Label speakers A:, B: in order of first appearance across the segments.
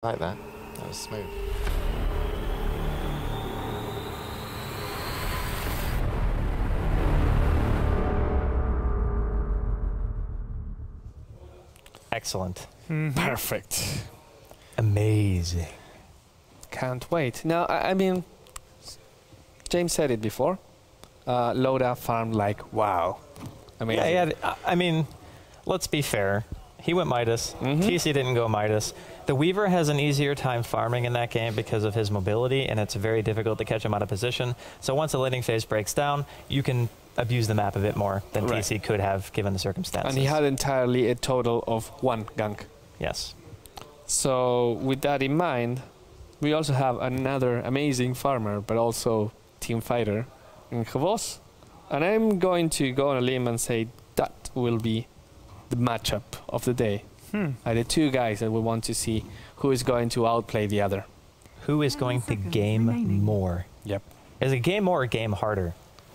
A: I like that. That was smooth.
B: Excellent.
C: Perfect.
B: Amazing.
C: Can't wait. Now, I mean, James said it before. Loda farmed like, wow. Amazing.
B: Yeah, I mean, let's be fair. He went Midas. TC didn't go Midas. The Weaver has an easier time farming in that game because of his mobility, and it's very difficult to catch him out of position. So once the laning phase breaks down, you can abuse the map a bit more than TC could have given the circumstances.
C: And he had entirely a total of 1 gank.
B: Yes.
C: So with that in mind, we also have another amazing farmer, but also team fighter in Khavos. And I'm going to go on a limb and say that will be the matchup of the day. Are the two guys that we want to see who is going to outplay the other.
B: Who is going to game more?
C: Yep.
B: Is it game more or game harder?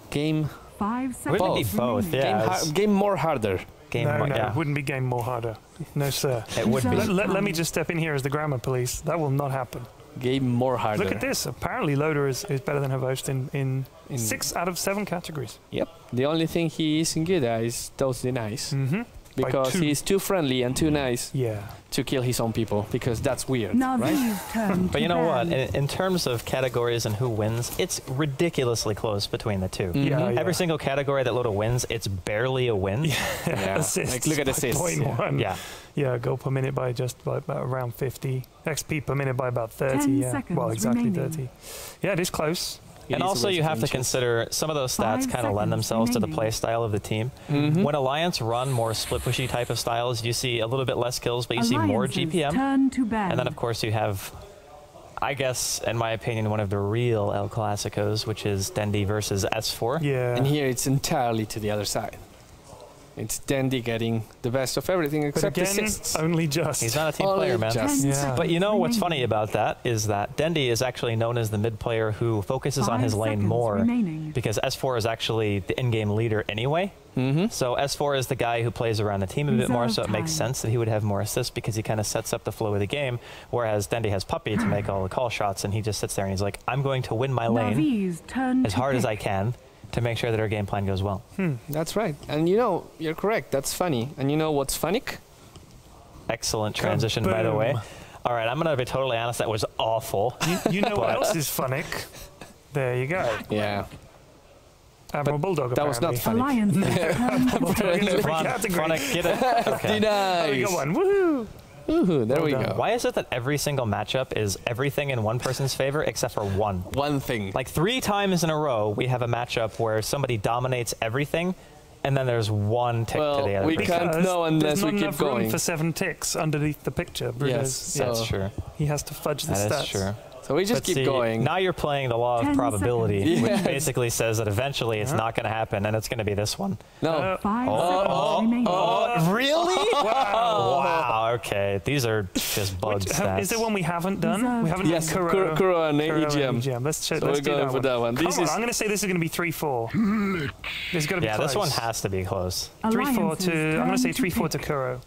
C: Game
D: 5 seconds.
B: Wouldn't it be both? Yeah.
C: game more harder.
B: Game
E: No,
B: more,
E: no,
B: yeah.
E: it wouldn't be game more harder. No, sir.
B: It would be.
E: Let me just step in here as the grammar police. That will not happen.
C: Game more harder.
E: Look at this. Apparently, Loda is better than Havost in 6 out of 7 categories.
C: Yep. The only thing he isn't good at is totally nice. Because he's too friendly and too nice to kill his own people, because that's weird, right?
B: But you know what? In terms of categories and who wins, it's ridiculously close between the two. Every single category that Loda wins, it's barely a win.
E: Assists.
C: Like, look at assists.
E: 0.1.
B: Yeah.
E: Goal per minute by just about around 50. XP per minute by about 30.
D: 10 seconds
E: well, exactly
D: remaining.
E: 30. Yeah, it is close.
B: And also you have to consider some of those stats kind of lend themselves to the play style of the team. When Alliance run more split pushy type of styles, you see a little bit less kills, but you see more GPM. And then of course you have, I guess, in my opinion, one of the real El Clasicos, which is Dendi versus S4.
E: Yeah.
C: And here it's entirely to the other side. It's Dendi getting the best of everything except assists.
E: Only just.
B: He's not a team player, man. But you know what's funny about that is that Dendi is actually known as the mid player who focuses on his lane more because S4 is actually the in-game leader anyway. So S4 is the guy who plays around the team a bit more, so it makes sense that he would have more assists because he kind of sets up the flow of the game, whereas Dendi has Puppy to make all the call shots, and he just sits there and he's like, I'm going to win my lane as hard as I can to make sure that our game plan goes well.
C: That's right. And you know, you're correct. That's funny. And you know what's funny?
B: Excellent transition, by the way. All right, I'm going to be totally honest. That was awful.
E: You know what else is funny? There you go.
C: Yeah.
E: Admiral Bulldog,
C: that was not funny.
B: Funny, get it? Okay.
C: Nice.
E: Oh, we got one. Woohoo!
C: Ooh, there we go.
B: Why is it that every single matchup is everything in one person's favor except for one?
C: One thing.
B: Like 3 times in a row, we have a matchup where somebody dominates everything, and then there's one tick to the other.
C: We can't know unless we keep
E: enough
C: going.
E: Room for 7 ticks underneath the picture.
C: Yes, so
B: that's true.
E: He has to fudge the stats.
B: That is true.
C: So we just keep going.
B: Now you're playing the law of probability, which basically says that eventually it's not going to happen, and it's going to be this one.
C: No.
D: 5 seconds remaining.
B: Really? Wow. Okay. These are just bug stats.
E: Is there one we haven't done? We haven't done
C: Kuro and EGM.
E: Let's
C: So we're going for that one.
E: Come on, I'm going to say this is going to be 3-4. This is going to be close.
B: This one has to be close.
E: 3-4 to. I'm going to say 3-4 to Kuro.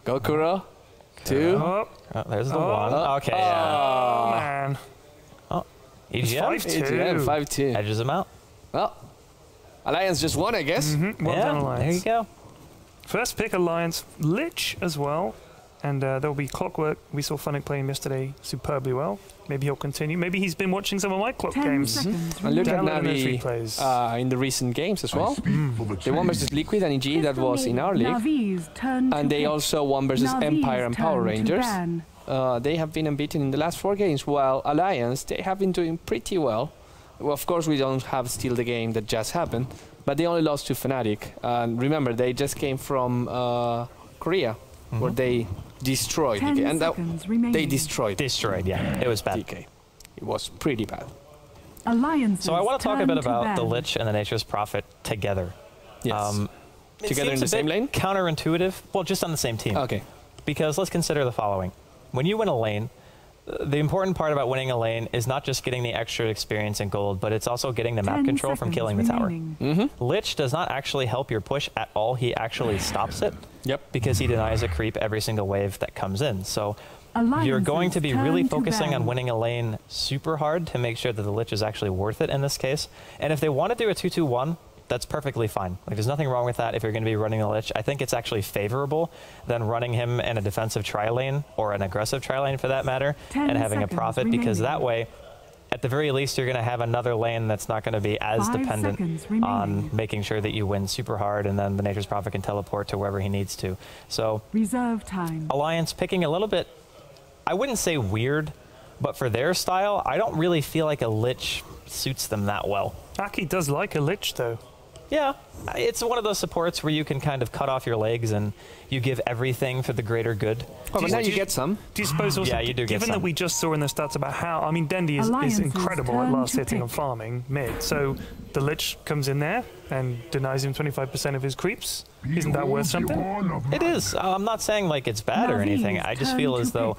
C: Go Kuro. 2.
E: Oh,
B: there's the one. Okay,
E: oh man.
B: Oh,
E: It's
B: EGM?
C: 5-2. 5-2.
B: Edges him out.
C: Well, Alliance just won, I guess.
E: Well done, Alliance.
B: There you go.
E: First pick Alliance, Lich as well, and there'll be Clockwork. We saw Funnick play him yesterday superbly well. Maybe he'll continue. Maybe he's been watching some of my Clock games.
C: And look at NaVI in the recent games as well. They won versus Liquid and EG, that was in our league. And they also won versus Empire and Power Rangers. They have been unbeaten in the last 4 games, while Alliance, they have been doing pretty well. Well, of course, we don't have still the game that just happened, but they only lost to Fnatic. And remember, they just came from Korea, where they destroyed DK. And they destroyed.
B: Yeah. It was bad.
C: DK. It was pretty bad.
B: So I want to talk a bit about the Lich and the Nature's Prophet together.
C: Yes. Together in the same lane?
B: Counterintuitive. Well, just on the same team.
C: Okay.
B: Because let's consider the following. When you win a lane, the important part about winning a lane is not just getting the extra experience and gold, but it's also getting the map control from killing the tower. Lich does not actually help your push at all. He actually stops it because he denies a creep every single wave that comes in. So you're going to be really focusing on winning a lane super hard to make sure that the Lich is actually worth it in this case. And if they want to do a 2-2-1, that's perfectly fine. Like, there's nothing wrong with that if you're going to be running a Lich. I think it's actually favorable than running him in a defensive tri-lane or an aggressive tri-lane for that matter and having a Prophet, because that way, at the very least, you're going to have another lane that's not going to be as dependent on making sure that you win super hard, and then the Nature's Prophet can teleport to wherever he needs to. So
D: reserve time.
B: Alliance picking a little bit, I wouldn't say weird, but for their style, I don't really feel like a Lich suits them that well.
E: Aki does like a Lich, though.
B: Yeah, it's one of those supports where you can kind of cut off your legs and you give everything for the greater good.
C: Oh, but now you get some.
E: Do you suppose also,
B: you do get
E: given
B: some.
E: that we just saw in the stats about how, I mean, Dendi is incredible at last hitting and farming mid, so the Lich comes in there and denies him 25% of his creeps. Isn't that worth something?
B: It is. I'm not saying like it's bad or anything. I just feel as though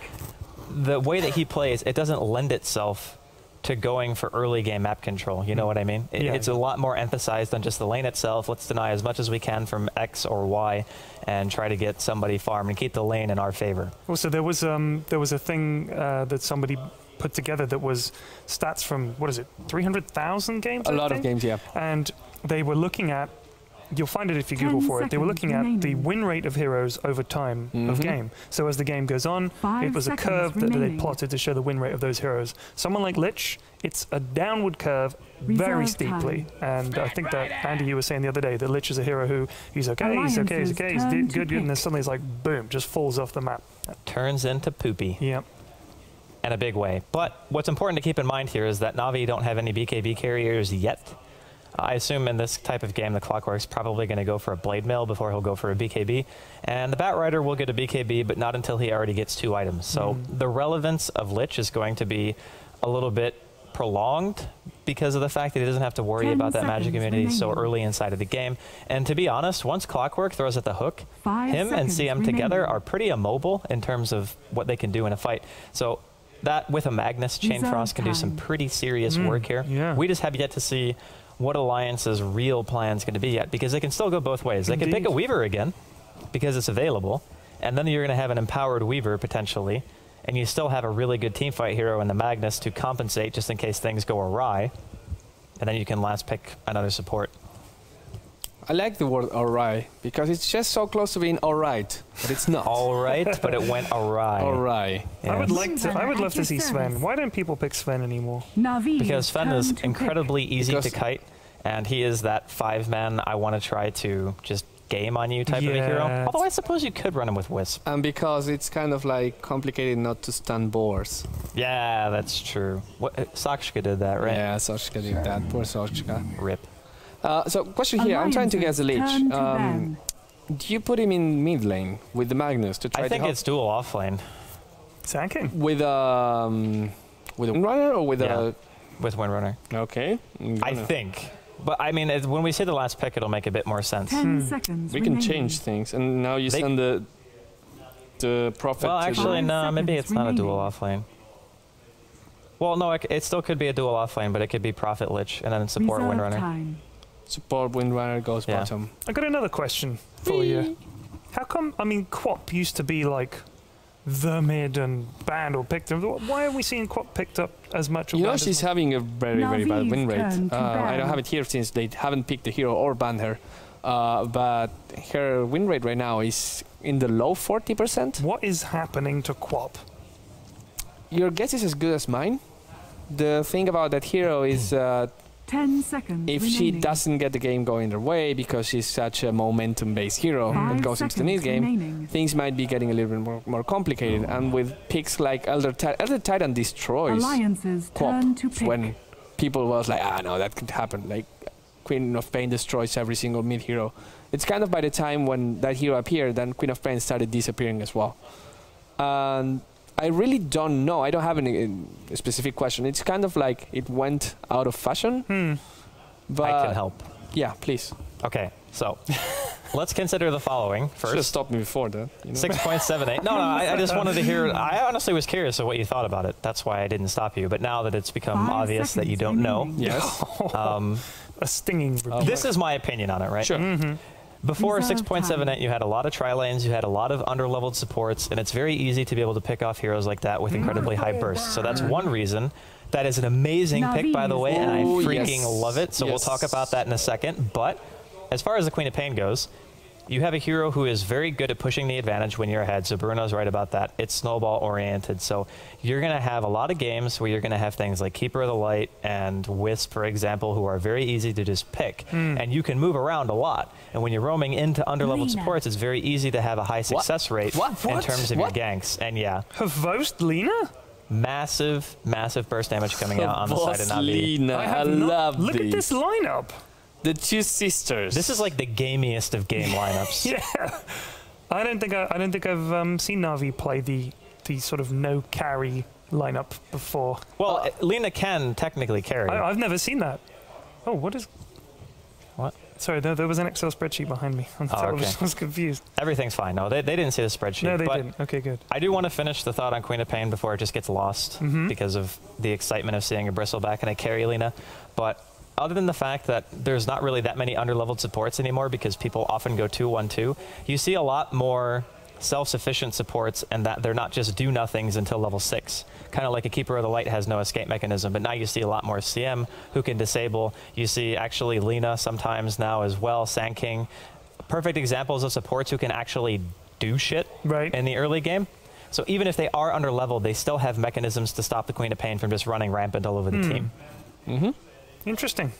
B: the way that he plays, it doesn't lend itself to going for early game map control. You know what I mean? It's a lot more emphasized on just the lane itself. Let's deny as much as we can from X or Y and try to get somebody farm and keep the lane in our favor.
E: Also, there was a thing that somebody put together that was stats from, what is it, 300,000 games?
C: A lot of games, yeah.
E: And they were looking at, you'll find it if you Google for it, they were looking at the win rate of heroes over time of game. So as the game goes on, it was a curve that they plotted to show the win rate of those heroes. Someone like Lich, it's a downward curve very steeply. And I think that, Andy, you were saying the other day that Lich is a hero who, he's okay, he's good, and then suddenly it's like, boom, just falls off the map.
B: Turns into poopy.
E: Yep.
B: In a big way. But what's important to keep in mind here is that NaVI don't have any BKB carriers yet. I assume in this type of game, the Clockwork's probably going to go for a Blade Mail before he'll go for a BKB. And the Batrider will get a BKB, but not until he already gets 2 items. So the relevance of Lich is going to be a little bit prolonged because of the fact that he doesn't have to worry about that magic immunity so early inside of the game. And to be honest, once Clockwork throws at the hook, him and CM together are pretty immobile in terms of what they can do in a fight. So that with a Magnus, Chain Frost can do some pretty serious work here. Yeah. We just have yet to see what Alliance's real plan is going to be yet, because they can still go both ways. They can pick a Weaver again, because it's available, and then you're going to have an empowered Weaver, potentially, and you still have a really good teamfight hero in the Magnus to compensate just in case things go awry, and then you can last pick another support.
C: I like the word awry, because it's just so close to being alright, but it's not.
B: Alright, but it went awry.
C: Awry.
B: Yes.
E: I would love to see Sven. Why don't people pick Sven anymore?
B: Because Sven is incredibly easy to kite, and he is that 5-man I want to try to just game on you type of a hero. Although I suppose you could run him with Wisp.
C: And because it's kind of like complicated not to stun boars.
B: Yeah, that's true. Sakshka did that, right?
C: Yeah, Sakshka did that. Poor Sakshka.
B: Rip.
C: So question here, I'm trying to guess the Lich. Do you put him in mid lane with the Magnus to try
B: I think
C: to
B: it's dual off lane.
E: Sacking?
C: With a Windrunner or with a...
B: with Windrunner.
C: Okay.
B: I think. But I mean, when we say the last pick, it'll make a bit more sense.
D: 10 seconds
C: we can change things, and now you send the Prophet.
B: Well, actually, no, maybe it's not a dual off lane. Well, no, it still could be a dual off lane, but it could be Prophet Lich and then support Windrunner.
C: Support Windrunner goes bottom.
E: I got another question for you. How come, I mean, Quap used to be like the mid and banned or picked up. Why are we seeing Quap picked up as much?
C: You know, she's having a very, very bad win rate. I don't have it here since they haven't picked the hero or banned her. But her win rate right now is in the low 40%.
E: What is happening to Quap?
C: Your guess is as good as mine. The thing about that hero is
D: 10 seconds
C: if
D: remaining.
C: she doesn't get the game going her way because she's such a momentum-based hero that goes into the mid game, things might be getting a little bit more complicated. And with picks like Elder Titan destroys Quap when people was like, ah, no, that could happen. Like Queen of Pain destroys every single mid hero. It's kind of by the time when that hero appeared, then Queen of Pain started disappearing as well. And I really don't know. I don't have a specific question. It's kind of like it went out of fashion.
B: But I can help.
C: Yeah, please.
B: Okay, so let's consider the following first.
C: Should have stopped me before that. You know?
B: 6.78. No, I just wanted to hear. I honestly was curious of what you thought about it. That's why I didn't stop you. But now that it's become obvious that you don't know,
C: yes,
E: a stinging.
B: This is my opinion on it, right?
C: Sure.
B: Before 6.78, you had a lot of tri-lanes, you had a lot of under-leveled supports, and it's very easy to be able to pick off heroes like that with incredibly high bursts. So that's one reason. That is an amazing pick, by the way, and I freaking love it. So we'll talk about that in a second. But as far as the Queen of Pain goes, you have a hero who is very good at pushing the advantage when you're ahead. So Bruno's right about that. It's snowball oriented. So you're going to have a lot of games where you're going to have things like Keeper of the Light and Wisp, for example, who are very easy to just pick. And you can move around a lot. And when you're roaming into underleveled supports, it's very easy to have a high success rate in terms of your ganks. And yeah.
E: Havost Lina?
B: Massive, massive burst damage coming out on the side of NaVI.
C: I love
E: Look at this lineup.
C: The two sisters.
B: This is like the gamiest of game lineups.
E: Yeah, I don't think I've seen NaVI play the sort of no carry lineup before.
B: Well, Lina can technically carry.
E: I've never seen that. Oh, what is?
B: What?
E: Sorry, there was an Excel spreadsheet behind me on the television. I was confused.
B: Everything's fine. No, they didn't see the spreadsheet.
E: No, they didn't. Okay, good.
B: I do want to finish the thought on Queen of Pain before it just gets lost because of the excitement of seeing a Bristleback and a carry Lina. But other than the fact that there's not really that many underleveled supports anymore because people often go 2-1-2, you see a lot more self-sufficient supports and that they're not just do-nothings until level 6. Kind of like a Keeper of the Light has no escape mechanism, but now you see a lot more CM who can disable. You see actually Lina sometimes now as well, Sand King. Perfect examples of supports who can actually do shit in the early game. So even if they are underleveled, they still have mechanisms to stop the Queen of Pain from just running rampant all over the team.
E: Interesting.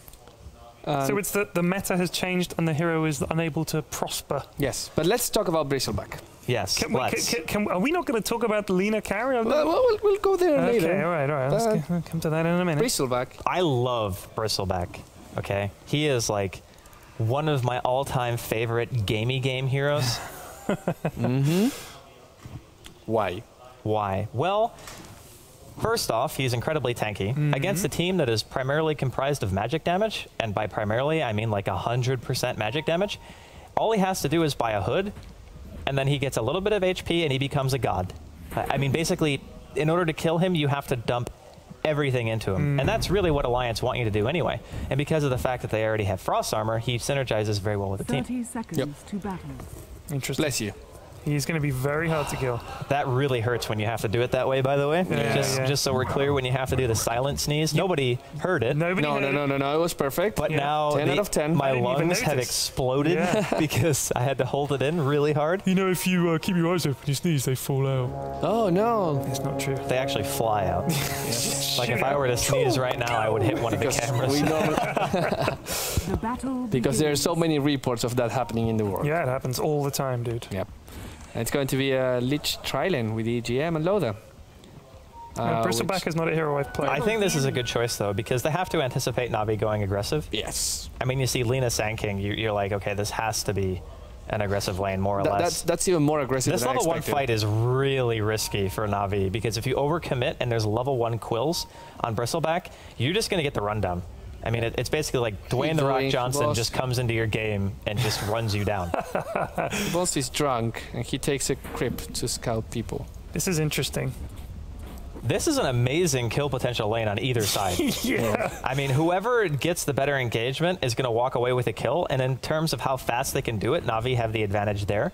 E: So it's the meta has changed and the hero is unable to prosper.
C: Yes, but let's talk about Bristleback.
B: Yes,
E: are we not going to talk about the Lina carry?
C: We'll go there later.
E: Okay, all right. Let's come to that in a minute.
C: Bristleback.
B: I love Bristleback, okay? He is like one of my all-time favorite gamey game heroes.
C: Why?
B: Why? Well, first off, he's incredibly tanky. Against a team that is primarily comprised of magic damage, and by primarily, I mean like 100% magic damage, all he has to do is buy a hood, and then he gets a little bit of HP and he becomes a god. I mean, basically, in order to kill him, you have to dump everything into him. And that's really what Alliance want you to do anyway. And because of the fact that they already have Frost Armor, he synergizes very well with the team.
D: 30 seconds to battle.
E: Interesting.
C: Bless you.
E: He's going to be very hard to kill.
B: That really hurts when you have to do it that way, by the way. Just so we're clear, when you have to do the silent sneeze, nobody heard it.
E: No,
C: it was perfect.
B: But now
C: 10 out of 10.
B: My lungs have exploded because I had to hold it in really hard.
E: You know, if you keep your eyes open, you sneeze, they fall out.
C: Oh, no.
E: It's not true.
B: They actually fly out. Like if I were to sneeze right now, I would hit one of the cameras.
D: The battle
C: because there are so many reports of that happening in the world.
E: Yeah, it happens all the time, dude.
C: Yep. It's going to be a Lich Trilane with EGM and Loda.
E: Bristleback is not a hero I've played.
B: I think this is a good choice, though, because they have to anticipate NaVI going aggressive.
C: Yes.
B: I mean, you see Lina Sand King, you're like, okay, this has to be an aggressive lane, more or less.
C: That's even more aggressive
B: This
C: than
B: level
C: I
B: 1 fight is really risky for NaVI, because if you overcommit and there's level 1 quills on Bristleback, you're just going to get the rundown. I mean, it's basically like Dwayne "The Rock" Johnson just comes into your game and just runs you down.
C: The boss is drunk and he takes a crip to scout people.
E: This is interesting.
B: This is an amazing kill potential lane on either side. I mean, whoever gets the better engagement is going to walk away with a kill. And in terms of how fast they can do it, NaVI have the advantage there.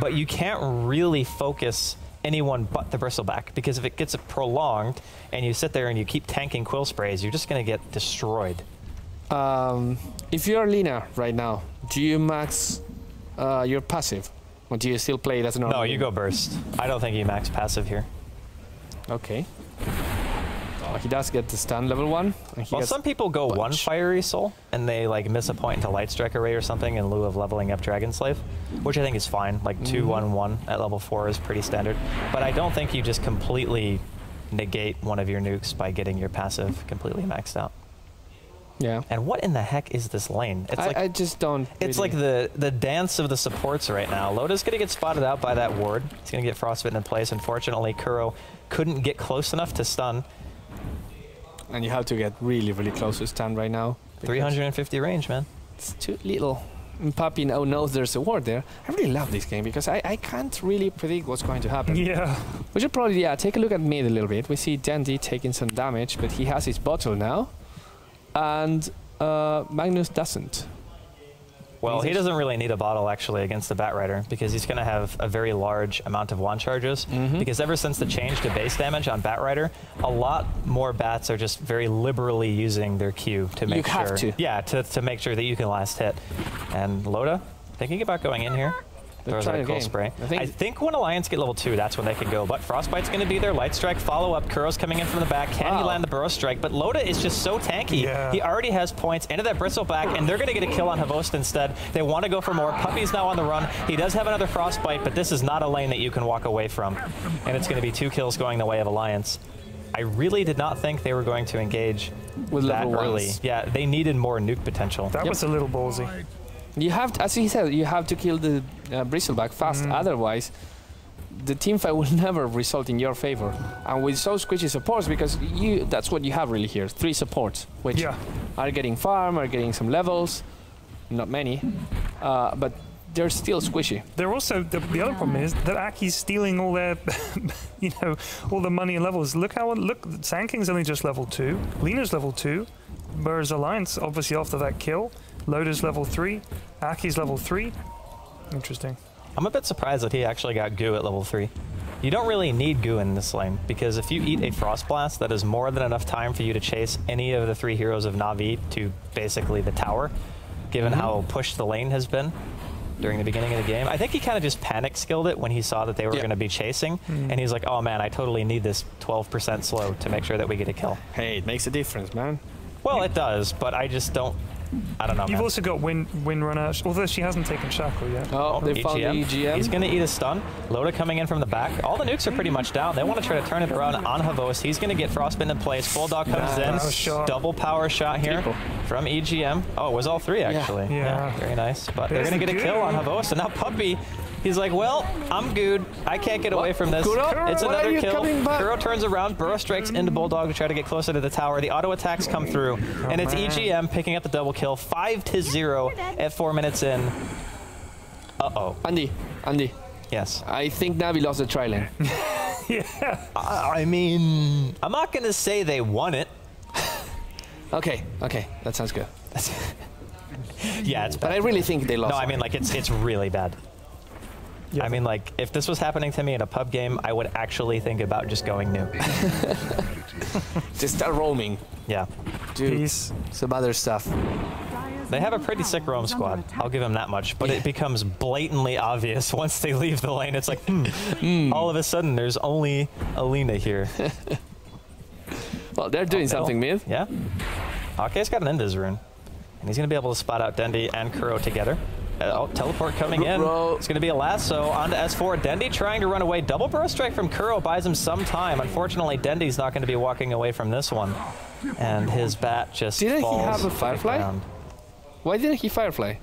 B: But you can't really focus anyone but the Bristleback, because if it gets prolonged and you sit there and you keep tanking quill sprays, you're just going to get destroyed.
C: If you're Lina right now, do you max your passive, or do you still play it as a normal?
B: No, you go burst. I don't think you max passive here.
C: Okay. He does get the stun level 1. And
B: well, some people go one Fiery Soul and they like miss a point into Light Strike Array or something in lieu of leveling up Dragon Slave, which I think is fine. Like 2-1-1 at level 4 is pretty standard. But I don't think you just completely negate one of your nukes by getting your passive completely maxed out.
C: Yeah.
B: And what in the heck is this lane? It's like,
C: I just don't.
B: It's like the dance of the supports right now. Loda's going to get spotted out by that ward. He's going to get frostbitten in place. Unfortunately, Kuro couldn't get close enough to stun.
C: And you have to get really, really close to stun right now.
B: 350 range, man.
C: It's too little. Papi now knows there's a ward there. I really love this game because I can't really predict what's going to happen.
E: Yeah.
C: We should probably take a look at mid a little bit. We see Dandy taking some damage, but he has his bottle now, and Magnus doesn't.
B: Well, he doesn't really need a bottle, actually, against the Bat Rider, because he's going to have a very large amount of wand charges. Because ever since the change to base damage on Bat Rider, a lot more bats are just very liberally using their Q to make sure.
C: You have to.
B: Yeah, to make sure that you can last hit. And Loda, thinking about going in here. Throws out a cool spray. I think when Alliance get level 2, that's when they can go. But Frostbite's going to be there. Light Strike, follow up. Kuro's coming in from the back. Can he land the Burrow Strike? But Loda is just so tanky.
E: Yeah.
B: He already has points into that Bristleback, and they're going to get a kill on Havost instead. They want to go for more. Puppy's now on the run. He does have another Frostbite, but this is not a lane that you can walk away from. And it's going to be 2 kills going the way of Alliance. I really did not think they were going to engage
C: with
B: that early.
C: Ones.
B: Yeah, they needed more nuke potential.
E: That was a little ballsy.
C: You have to, as he said, you have to kill the Bristleback fast. Otherwise, the teamfight will never result in your favor. And with so squishy supports, because that's what you have really here. 3 supports, which are getting farm, are getting some levels. Not many, but they're still squishy.
E: They're also, the other problem is that Aki's stealing all their, you know, all the money and levels. Look, Sand King's only just level 2. Lena's level 2. Whereas Alliance, obviously after that kill, Loda's level 3, Aki's level 3. Interesting.
B: I'm a bit surprised that he actually got goo at level 3. You don't really need goo in this lane, because if you eat a Frost Blast, that is more than enough time for you to chase any of the 3 heroes of NaVI to basically the tower, given how pushed the lane has been during the beginning of the game. I think he kind of just panic skilled it when he saw that they were going to be chasing, and he's like, oh man, I totally need this 12% slow to make sure that we get a kill.
C: Hey, it makes a difference, man.
B: Well, it does, but I just don't. I don't know.
E: You've also got Win Runner, although she hasn't taken Shackle yet.
C: Oh, they found the EGM.
B: He's going to eat a stun. Loda coming in from the back. All the nukes are pretty much down. They want to try to turn it around on Havost. He's going to get Frostbite in place. Bulldog comes in. Double power shot here from EGM. Oh, it was all 3 actually.
E: Yeah.
B: Very nice. But they're going to get a kill on Havost. And now Puppy, he's like, well, I'm good. I can't get away from this. It's another kill. Kuro turns around. Burrow strikes into Bulldog to try to get closer to the tower. The auto attacks come through. And it's EGM picking up the double kill. 5-0 at 4 minutes in. Uh-oh.
C: Andy.
B: Yes.
C: I think NaVI lost the tri lane.
E: Yeah.
B: I mean, I'm not going to say they won it.
C: Okay. That sounds good.
B: Yeah, it's bad.
C: But I really think they lost.
B: No, I mean, like, it's really bad.
E: Yeah.
B: I mean, like, if this was happening to me in a pub game, I would actually think about just going new.
C: Just start roaming.
B: Yeah.
C: Do some other stuff.
B: They have a pretty sick roam squad. I'll give them that much. But it becomes blatantly obvious once they leave the lane. It's like, all of a sudden, there's only Alina here.
C: Well, they're doing something, mid.
B: Yeah. Ake's got an Invis rune. And he's going to be able to spot out Dendi and Kuro together. Teleport coming in. It's going to be a lasso onto S4. Dendi trying to run away. Double burrow strike from Kuro buys him some time. Unfortunately, Dendi's not going to be walking away from this one. And his bat just
C: Didn't
B: falls
C: he have a Firefly? Why didn't he Firefly?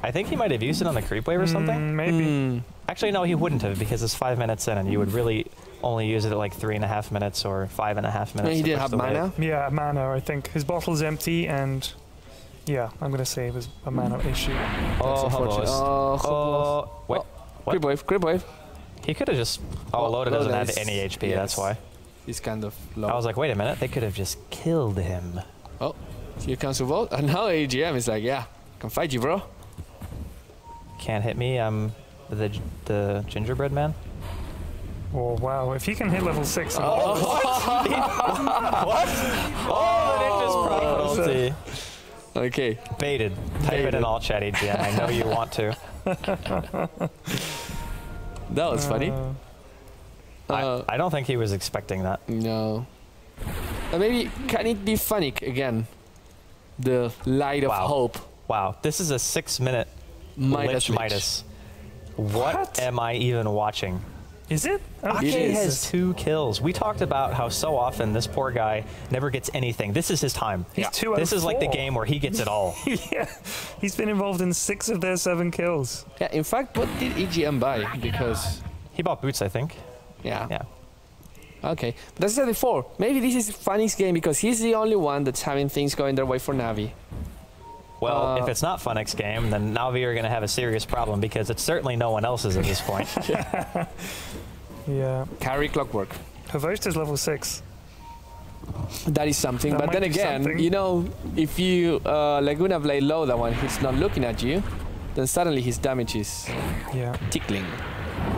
B: I think he might have used it on the creep wave or something.
E: Maybe.
B: Actually, no, he wouldn't have, because it's 5 minutes in, and you would really only use it at like 3.5 minutes or 5.5 minutes.
C: No, he didn't have mana?
E: Yeah, mana, I think. His bottle's empty, and yeah, I'm going to say it was a mana issue.
B: Oh, wait. What?
C: Creep wave.
B: He could have just... Oh, Loda doesn't have any HP, that's why.
C: He's kind of low.
B: I was like, wait a minute, they could have just killed him.
C: Oh, here comes the vote. And now AGM is like, yeah, can fight you, bro.
B: Can't hit me, I'm the gingerbread man.
E: Oh, wow. If he can hit level 6...
B: What? What? Oh, the ninja's prophecy.
C: Okay.
B: Baited. Type it in all chat, AGM. I know you want to.
C: That was funny.
B: I don't think he was expecting that.
C: No. Maybe, can it be funny again? The light of hope.
B: Wow, this is a 6-minute Midas. What am I even watching?
E: Is it?
B: Ake has 2 kills. We talked about how so often this poor guy never gets anything. This is his time.
E: He's 2 out
B: This
E: of
B: is
E: 4.
B: like the game where he gets it all.
E: Yeah, he's been involved in 6 of their 7 kills.
C: Yeah, in fact, what did EGM buy? Because...
B: He bought boots, I think.
C: Yeah. Okay, but as I said before, maybe this is Fanny's game because he's the only one that's having things going their way for NaVI.
B: Well, if it's not Funnick's game, then NaVI are going to have a serious problem because it's certainly no one else's at this point.
E: Yeah.
C: Carry clockwork.
E: Havost is level 6.
C: That is something.
E: That
C: But then
E: might be
C: again,
E: something.
C: you know, if you Laguna Blade low that one, he's not looking at you, then suddenly his damage is tickling.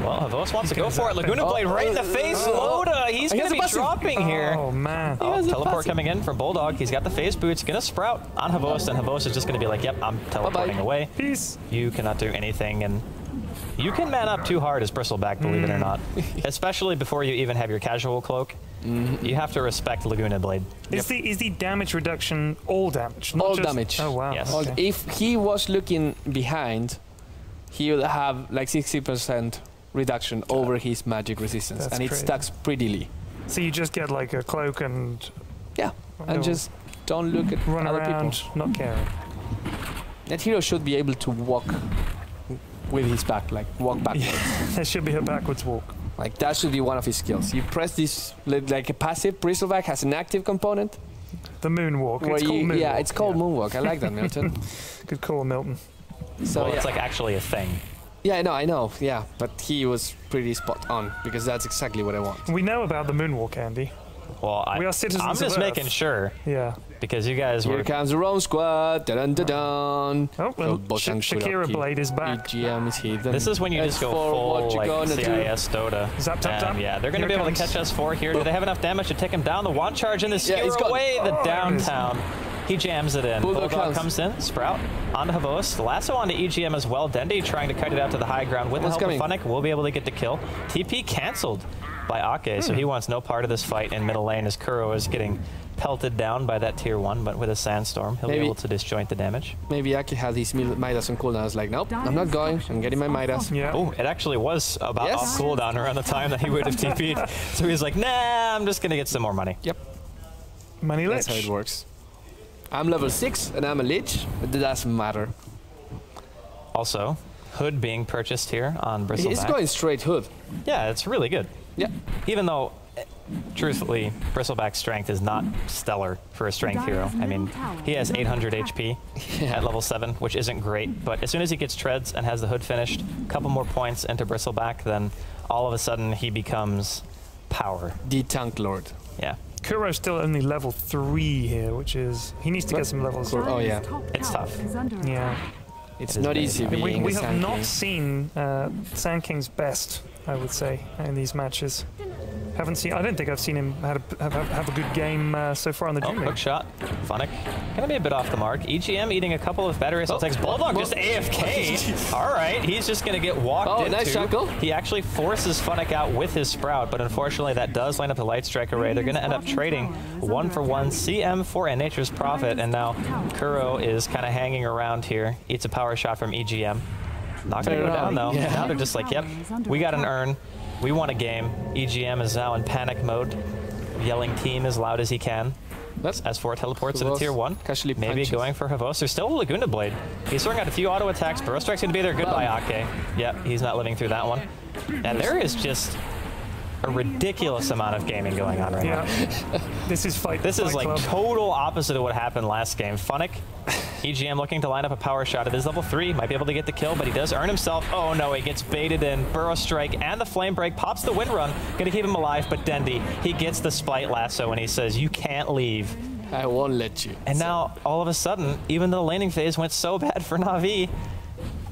B: Well, Havost wants to go for it. Laguna Blade right in the face. Loda, he's going to be dropping here.
E: Oh, man.
B: Teleport coming in from Bulldog. He's got the phase boots. Going to sprout on Havost, and Havost is just going to be like, yep, I'm teleporting away.
E: Peace.
B: You cannot do anything, and you can man up too hard as Bristleback, believe it or not. Especially before you even have your casual cloak. You have to respect Laguna Blade.
E: Is the damage reduction all damage? Not
C: All
E: just
C: damage.
E: Oh, wow.
B: Yes.
E: Okay.
C: If he was looking behind, he will have like 60% reduction over his magic resistance,
E: That's
C: and it
E: crazy.
C: stacks prettily.
E: So you just get like a cloak and
C: Yeah, and just don't look at
E: run
C: other
E: around,
C: people.
E: not caring.
C: That hero should be able to walk with his back, like walk backwards.
E: There should be a backwards walk.
C: Like that should be one of his skills. You press this like a passive. Bristleback has an active component.
E: The moonwalk.
C: Where
E: It's called moonwalk.
C: Yeah, it's called moonwalk. I like that, Milton.
E: Good call, Milton.
C: So
B: Well, it's like actually a thing.
C: yeah, I know. Yeah, but he was pretty spot on because that's exactly what I want.
E: We know about the moonwalk, Andy.
B: Well,
E: We are citizens
B: I'm
E: of
B: just
E: Earth.
B: making sure
E: Yeah.
B: because you guys
C: Here
B: were.
C: comes the Rome squad. Dun dun dun.
E: Oh, well, Shakira Blade is back.
C: EGM is hidden.
B: This is when you just go
C: S4,
B: full
C: what you
B: like
C: gonna
B: CIS Dota.
E: Zap, tap, tap.
B: And yeah, they're going to
E: Here
B: be able
E: comes-
B: to catch us 4 here. Do they have enough damage to take him down? The one charge in the
C: Yeah, he's
B: skewer
C: got-
B: away the
E: Oh, there it is.
B: downtown. He jams it in.
C: Bulldog
B: Comes in. Sprout onto Havost. Lasso onto EGM as well. Dendy trying to cut it out to the high ground with the help of Funnick. Will be able to get the kill. TP canceled by Ake, so he wants no part of this fight in middle lane as Kuro is getting pelted down by that tier 1, but with a sandstorm, he'll be able to disjoint the damage.
C: Maybe Aki had his Midas on cooldown. I was like, nope, I'm not going. I'm getting my Midas.
E: Yeah.
B: Oh, it actually was about
C: Yes.
B: off cooldown around the time that he would have TP'd. So he's like, nah, I'm just going to get some more money.
C: Yep,
E: Money
C: that's
E: Lich.
C: how it works. I'm level 6 and I'm a Lich, but it doesn't matter.
B: Also, Hood being purchased here on Bristleback.
C: It's going straight Hood.
B: Yeah, it's really good.
C: Yeah.
B: Even though, truthfully, Bristleback's strength is not stellar for a strength hero. I mean, he has 800 HP at level 7, which isn't great. But as soon as he gets treads and has the Hood finished, a couple more points into Bristleback, then all of a sudden he becomes power.
C: The Tank Lord.
B: Yeah.
E: Kuro's still only level 3 here, which is... He needs to get some levels.
C: Oh, yeah.
B: It's tough.
E: Yeah.
C: It's
B: It is
C: not
B: very
C: easy
B: tough.
C: being
E: We
C: a
E: have
C: Sand
E: not
C: King.
E: seen Sand King's best, I would say, in these matches. Haven't seen. I don't think I've seen him have a good game so far on the
B: Oh,
E: DreamLeague.
B: hook shot. Funnick. Gonna be a bit off the mark. EGM eating a couple of battery assault attacks. Bulldog just AFK. All right, he's just gonna get walked into.
C: Nice shackle.
B: He actually forces Funnick out with his Sprout, but unfortunately that does line up the Light Strike array. They're gonna end up trading 1-for-1 CM for a Nature's Prophet, and now Kuro is kind of hanging around here. Eats a power shot from EGM. Not gonna go down though.
C: Yeah.
B: Now they're just like, yep, we got an urn. We won a game. EGM is now in panic mode, yelling team as loud as he can.
C: That's
B: S4 teleports to the tier 1.
C: casually
B: Maybe
C: punches.
B: going for Havost. There's still a Laguna Blade. He's throwing out a few auto attacks. Burrow Strike's going to be there. Goodbye, Ake. Yep, he's not living through that one. And there is just a ridiculous amount of gaming going on right now.
E: Yeah. This is fight.
B: This is
E: Fight
B: like
E: Club.
B: total opposite of what happened last game. Funnick, EGM looking to line up a power shot. It is level 3. Might be able to get the kill, but he does earn himself. Oh no, he gets baited in. Burrow Strike and the Flame Break. Pops the Wind Run. Gonna keep him alive, but Dendy, he gets the Spite Lasso and he says, you can't leave.
C: I won't let you.
B: And now, all of a sudden, even though the laning phase went so bad for NaVI,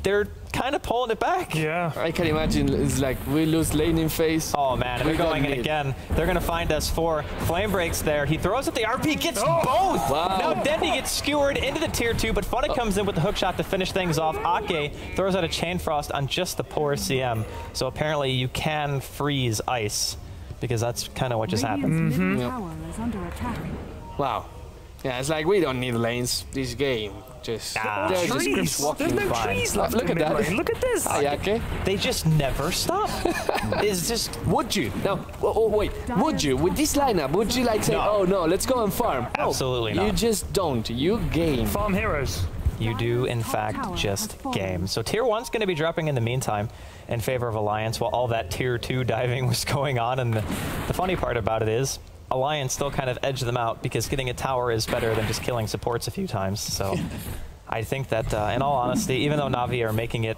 B: they're kind of pulling it back.
E: Yeah.
C: I can imagine it's like we lose laning phase.
B: Oh man, and
C: We
B: they're
C: got
B: going in
C: mid.
B: again. They're going to find S4. Flame Breaks there. He throws at the RP, gets both.
C: Wow.
B: Now Dendy gets skewered into the tier 2, but Funnick comes in with the hook shot to finish things off. Ake throws out a Chain Frost on just the poor CM. So apparently you can freeze ice, because that's kind of what just happened.
C: Wow. Yeah, it's like we don't need lanes this game. Just they're just
E: Trees.
C: Grips walking.
E: There's no
B: fine.
E: trees left.
C: Look
E: in
C: at
E: mid
C: that.
E: lane. Look at this.
C: Yeah, okay.
B: They just never stop. It's just...
C: Would you? No. Oh, wait. Would you? With this lineup, would you like say,
B: No.
C: oh no, let's go and farm? No.
B: Absolutely
C: You
B: not.
C: just don't. You game.
E: Farm heroes.
B: You do, in fact, just game. So tier 1's going to be dropping in the meantime in favor of Alliance while all that tier 2 diving was going on. And the funny part about it is Alliance still kind of edged them out because getting a tower is better than just killing supports a few times. So I think that, in all honesty, even though NaVI are making it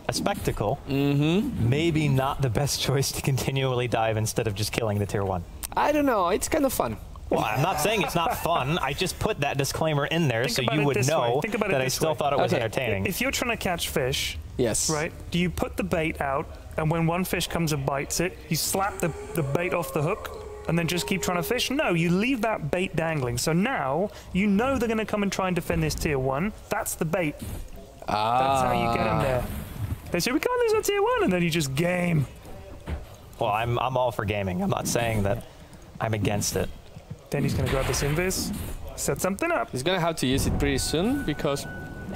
B: a spectacle, maybe not the best choice to continually dive instead of just killing the tier 1.
C: I don't know. It's kind of fun.
B: Well, I'm not saying it's not fun. I just put that disclaimer in there so you would know that I still thought it was entertaining.
E: If you're trying to catch fish,
C: yes,
E: right? Do you put the bait out, and when one fish comes and bites it, you slap the bait off the hook, and then just keep trying to fish? No, you leave that bait dangling. So now you know they're going to come and try and defend this tier 1. That's the bait. That's how you get them there. They say we can't lose that tier 1, and then you just game.
B: Well, I'm all for gaming. I'm not saying that I'm against it.
E: Then he's going to grab this invis, set something up.
C: He's going to have to use it pretty soon because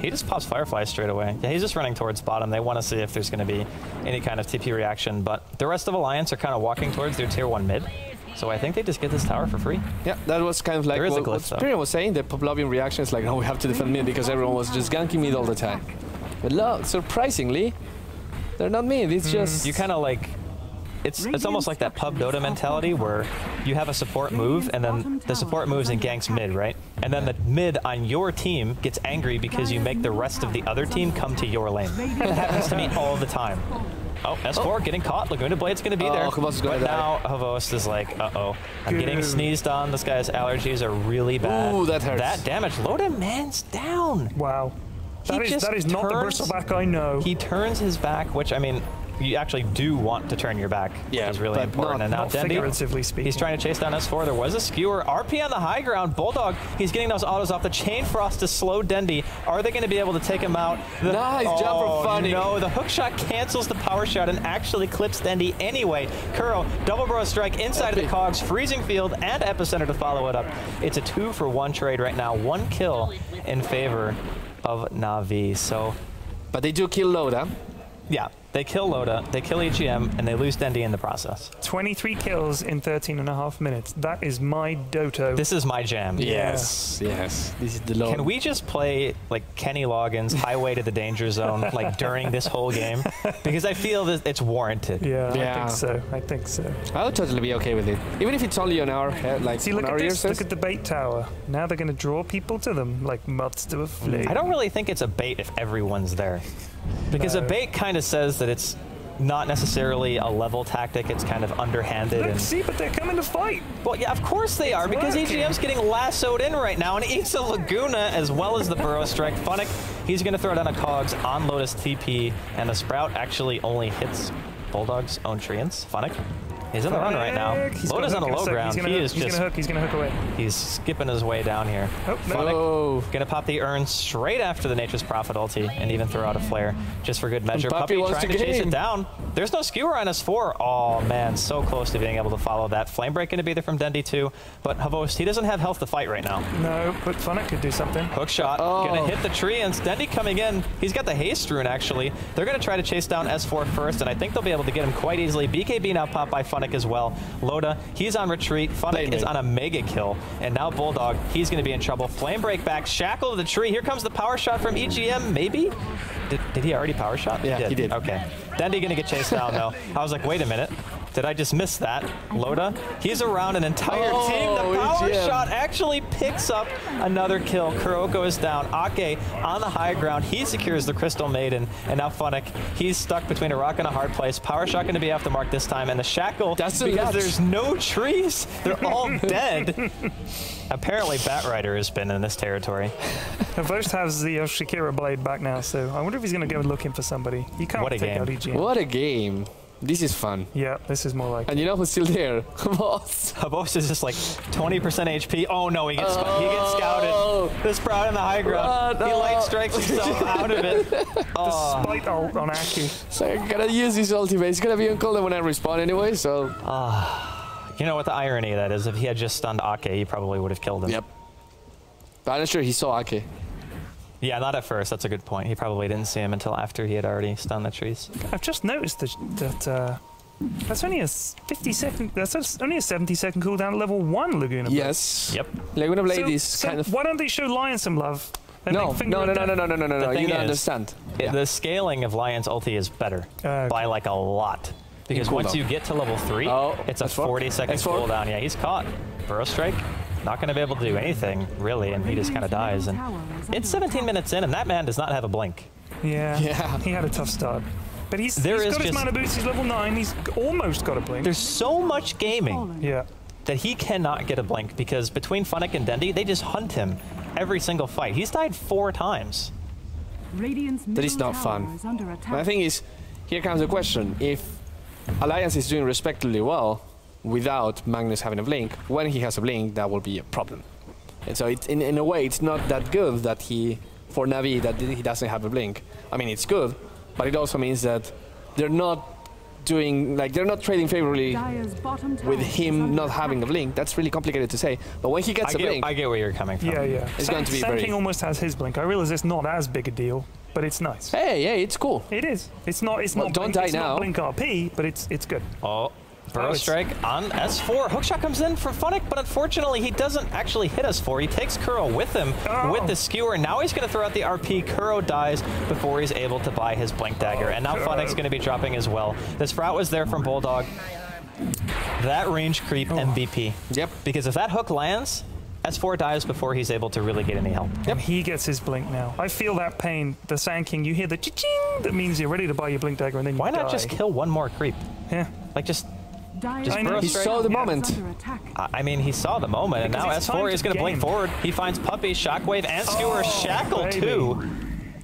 B: he just pops Firefly straight away. Yeah, he's just running towards bottom. They want to see if there's going to be any kind of TP reaction, but the rest of Alliance are kind of walking towards their tier 1 mid. So I think they just get this tower for free.
C: Yeah, that was kind of like what Spirit was saying. The Pavlovian reaction is like, no, we have to defend mid because everyone was just ganking mid all the time. But surprisingly, they're not mid. It's just...
B: You kind of like... It's almost like that pub Dota mentality where you have a support move and then the support moves and ganks mid, right? And then the mid on your team gets angry because you make the rest of the other team come to your lane. That happens to me all the time. Oh, S4 getting caught. Laguna Blade's going to be there. But now Havost is like, uh-oh. I'm getting sneezed on. This guy's allergies are really bad.
C: Ooh, that hurts.
B: That damage. Loda man's down.
E: Wow. That is not the bristleback I know.
B: He turns his back, which, I mean, you actually do want to turn your back, which is really important. And now Dendi, he's trying to chase down S4. There was a skewer. RP on the high ground. Bulldog, he's getting those autos off. The Chain Frost to slow Dendi. Are they going to be able to take him out?
C: Nice jump from Funny.
B: No, the hook shot cancels the power shot and actually clips Dendi anyway. Kuro, double bro strike inside of the cogs, freezing field, and epicenter to follow it up. It's a 2-for-1 trade right now. 1 kill in favor of NaVI. So,
C: but they do kill Loda.
B: Yeah, they kill Loda, they kill EGM, and they lose Dendi in the process.
E: 23 kills in 13.5 minutes. That is my Doto.
B: This is my jam.
C: Yes, yes. This is the low.
B: Can we just play like Kenny Loggins, Highway to the Danger Zone, like during this whole game? Because I feel that it's warranted.
E: Yeah, I think so. I think so.
C: I would totally be okay with it, even if it's only on our head. Like,
E: see, look at this. Look at the bait tower. Now they're going to draw people to them like moths to a flame.
B: I don't really think it's a bait if everyone's there. Because a bait kind of says that it's not necessarily a level tactic, it's kind of underhanded.
E: Look, see, but they're coming to fight.
B: Well, yeah, of course they are, because EGM's getting lassoed in right now and eats a Laguna as well as the Burrow Strike. Funnick, he's going to throw down a Cogs on Lotus TP, and the Sprout actually only hits Bulldog's own treants. Funnick, he's in the run right now. Lotus on the low ground. He's going to hook away. He's skipping his way down here.
E: Oh,
B: Funnick going to pop the urn straight after the Nature's Prophet ulti and even throw out a flare just for good measure. Puppy trying to chase it down. There's no skewer on S4. Oh man, so close to being able to follow that. Flame break going to be there from Dendi too, but Havost, he doesn't have health to fight right now.
E: No, but Funnick could do something.
B: Hook shot, going to hit the tree, and Dendi coming in. He's got the haste rune actually. They're going to try to chase down S4 first, and I think they'll be able to get him quite easily. BKB now popped by Funnick as well. Loda, he's on retreat. Funnick is on a mega kill, and now Bulldog, he's going to be in trouble. Flame break back, shackle to the tree. Here comes the power shot from EGM, maybe? Did he already power shot?
C: Yeah, he did.
B: Okay. Dendi going to get chased down though. I was like, wait a minute. Did I just miss that? Loda, he's around an entire team. The power shot actually picks up another kill. Kuroko is down. Ake on the high ground. He secures the Crystal Maiden. And now Funnick, he's stuck between a rock and a hard place. Power shot going to be off the mark this time. And the shackle, because there's no trees, they're all dead. Apparently Batrider has been in this territory.
E: Havost has the Shakira blade back now, so I wonder if he's going to go looking for somebody. You can't take out EGM.
C: What a game. This is fun.
E: Yeah, this is more like.
C: And you know who's still there?
B: Havost is just like 20% HP. Oh no, he gets scouted. The Sprout in the high ground. He light strikes himself out of it.
E: The spite ult on Aki.
C: So I gotta use his ultimate. It's gonna be on cooldown when I respawn anyway, so.
B: You know what the irony of that is? If he had just stunned Ake, he probably would have killed him.
C: Yep. But I'm not sure he saw Ake.
B: Yeah, not at first. That's a good point. He probably didn't see him until after he had already stunned the trees.
E: I've just noticed that that's only a 50-second. That's only a 70-second cooldown at level 1 Laguna Blade.
C: Yes.
B: Yep.
C: Laguna Blade is kind of.
E: Why don't they show Lion some love?
C: No. You don't understand.
B: The scaling of Lion's ulti is better by like a lot. Because once you get to level 3, it's a 40-second cooldown. Yeah, he's caught. Burrow Strike. not going to be able to do anything, really, and he just kind of dies. And it's 17 minutes in, and that man does not have a blink.
E: Yeah, he had a tough start. But he's got his mana boost, he's level 9, he's almost got a blink.
B: There's so much gaming that he cannot get a blink, because between Funnick and Dendi, they just hunt him every single fight. He's died 4 times.
C: That is not fun. My thing is, here comes the question. If Alliance is doing respectively well without Magnus having a blink, when he has a blink, that will be a problem. And so it's, in a way, it's not that good that for NaVI, that he doesn't have a blink. I mean, it's good, but it also means that they're not doing, like, they're not trading favorably with him not having a blink. That's really complicated to say. But when he gets a blink,
B: I get where you're coming from.
E: Yeah.
C: It's going to be
E: Sand King almost has his blink. I realize it's not as big a deal, but it's nice.
C: Hey, it's cool.
E: It is. It's not. It's not.
C: Don't
E: blink,
C: die
E: it's
C: now.
E: Not blink RP, but it's good.
B: Oh. Burrow strike on S4. Hookshot comes in from Funnick, but unfortunately he doesn't actually hit S4. He takes Kuro with him with the skewer. Now he's going to throw out the RP. Kuro dies before he's able to buy his blink dagger. And now Funnick's going to be dropping as well. This Sprout was there from Bulldog. That range creep MVP.
C: Yep.
B: Because if that hook lands, S4 dies before he's able to really get any help.
E: Yep. He gets his blink now. I feel that pain. The Sand King, you hear the cha-ching, that means you're ready to buy your blink dagger, and then
B: Why not just kill one more creep?
E: Yeah.
B: Like, just
C: he saw the moment.
B: I mean, he saw the moment, and now S4 is going to blink forward. He finds Puppey, Shockwave, and Skewer Shackle too.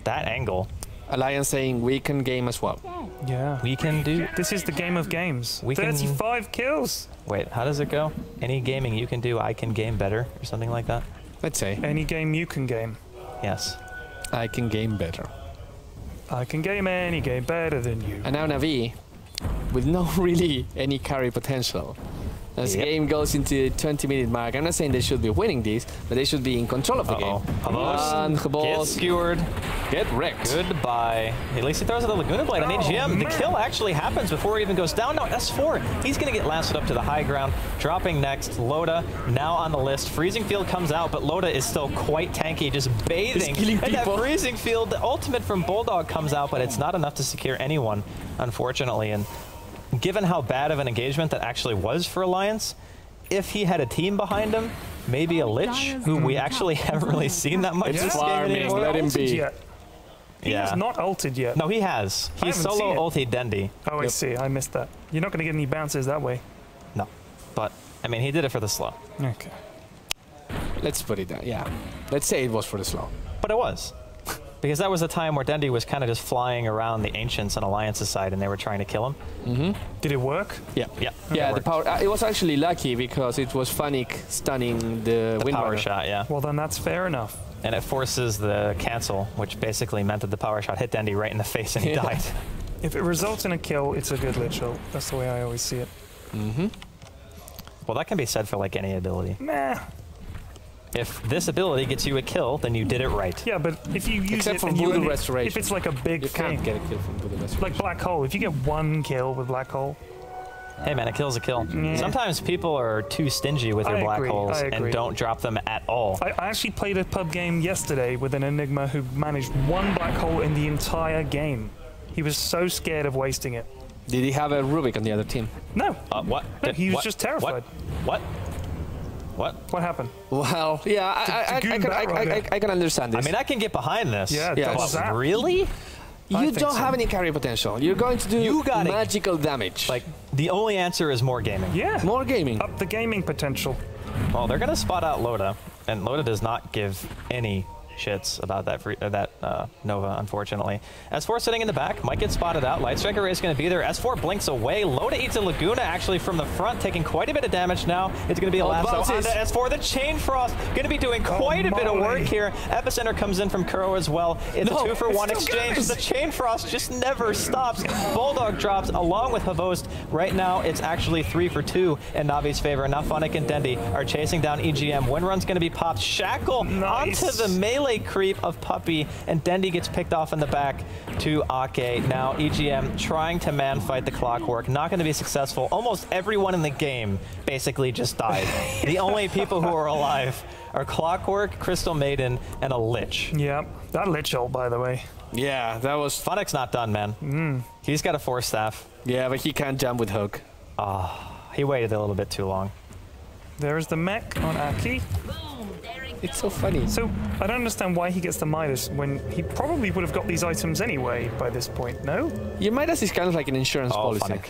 B: That angle.
C: Alliance saying we can game as well.
E: Yeah.
B: We can do.
E: This is the game of games. 35 kills.
B: Wait, how does it go? Any gaming you can do, I can game better, or something like that?
C: Let's say.
E: Any game you can game.
B: Yes.
C: I can game better.
E: I can game any game better than you.
C: And now NaVI, with no really any carry potential. As the game goes into the 20-minute mark, I'm not saying they should be winning this, but they should be in control of the game. And
B: get skewered.
C: Get wrecked.
B: Goodbye. At least he throws out the Laguna Blade on AGM. The kill actually happens before he even goes down. No, S4, he's going to get lasted up to the high ground. Dropping next, Loda now on the list. Freezing Field comes out, but Loda is still quite tanky, just bathing. And that Freezing Field, the ultimate from Bulldog comes out, but it's not enough to secure anyone, unfortunately. And given how bad of an engagement that actually was for Alliance, if he had a team behind him, maybe a Lich, who we actually haven't really seen that much this game anymore.
C: Let him be.
E: He has not ulted yet.
B: No, he has. He's solo ulted Dendi.
E: Oh, I see. I missed that. You're not going to get any bounces that way.
B: No. But, I mean, he did it for the slow.
E: Okay.
C: Let's put it down. Yeah. Let's say it was for the slow.
B: But it was. Because that was a time where Dendi was kind of just flying around the Ancients on Alliance's side, and they were trying to kill him.
E: Did it work?
B: Yeah.
C: Yeah, the power. It was actually lucky because it was Funnick stunning the
B: power shot, yeah.
E: Well, then that's fair enough.
B: And it forces the cancel, which basically meant that the power shot hit Dendi right in the face and he died.
E: If it results in a kill, it's a good Lich ult. That's the way I always see it.
B: Well, that can be said for like any ability.
E: Nah.
B: If this ability gets you a kill, then you did it right.
E: Yeah, but if you use
C: Except
E: it
C: for
E: and
C: Voodoo Restoration.
E: if it's like a big
C: you
E: thing,
C: can't get a kill from Voodoo Restoration.
E: like Black Hole, if you get one kill with Black Hole,
B: hey man, a kill's a kill. Sometimes people are too stingy with their black holes and don't drop them at all.
E: I actually played a pub game yesterday with an Enigma who managed one black hole in the entire game. He was so scared of wasting it.
C: Did he have a Rubik on the other team?
B: No. What?
E: No, he was just terrified.
B: What?
E: What happened?
C: Well, yeah, I can understand this.
B: I mean, I can get behind this.
E: Yeah,
B: really?
C: You don't have any carry potential. You're going to do magical damage.
B: Like, the only answer is more gaming.
E: Yeah.
C: More gaming.
E: Up the gaming potential.
B: Well, they're going to spot out Loda, and Loda does not give any shits about that Nova, unfortunately. S4 sitting in the back, might get spotted out. Light Strike Array is going to be there. S4 blinks away. Loda eats a Laguna actually from the front, taking quite a bit of damage now. It's going to be a last onto S4. The Chain Frost going to be doing quite a bit of work here. Epicenter comes in from Kuro as well. It's a 2-for-1 exchange. The Chain Frost just never stops. Bulldog drops along with Havost. Right now, it's actually 3-for-2 in Navi's favor. Now Funnick and Dendi are chasing down EGM. Windrun's going to be popped. Shackle onto the melee creep of Puppey, and Dendi gets picked off in the back to Ake. Now EGM trying to man fight the Clockwork, not going to be successful. Almost everyone in the game basically just died. The only people who are alive are Clockwork, Crystal Maiden, and a Lich.
E: Yeah, that Lich ult, by the way.
C: Yeah, that was...
B: Funnick's not done, man. He's got a Force Staff.
C: Yeah, but he can't jump with Hook.
B: He waited a little bit too long.
E: There's the mech on Aki.
C: It's so funny.
E: So I don't understand why he gets the Midas when he probably would have got these items anyway by this point, no?
C: Your Midas is kind of like an insurance policy.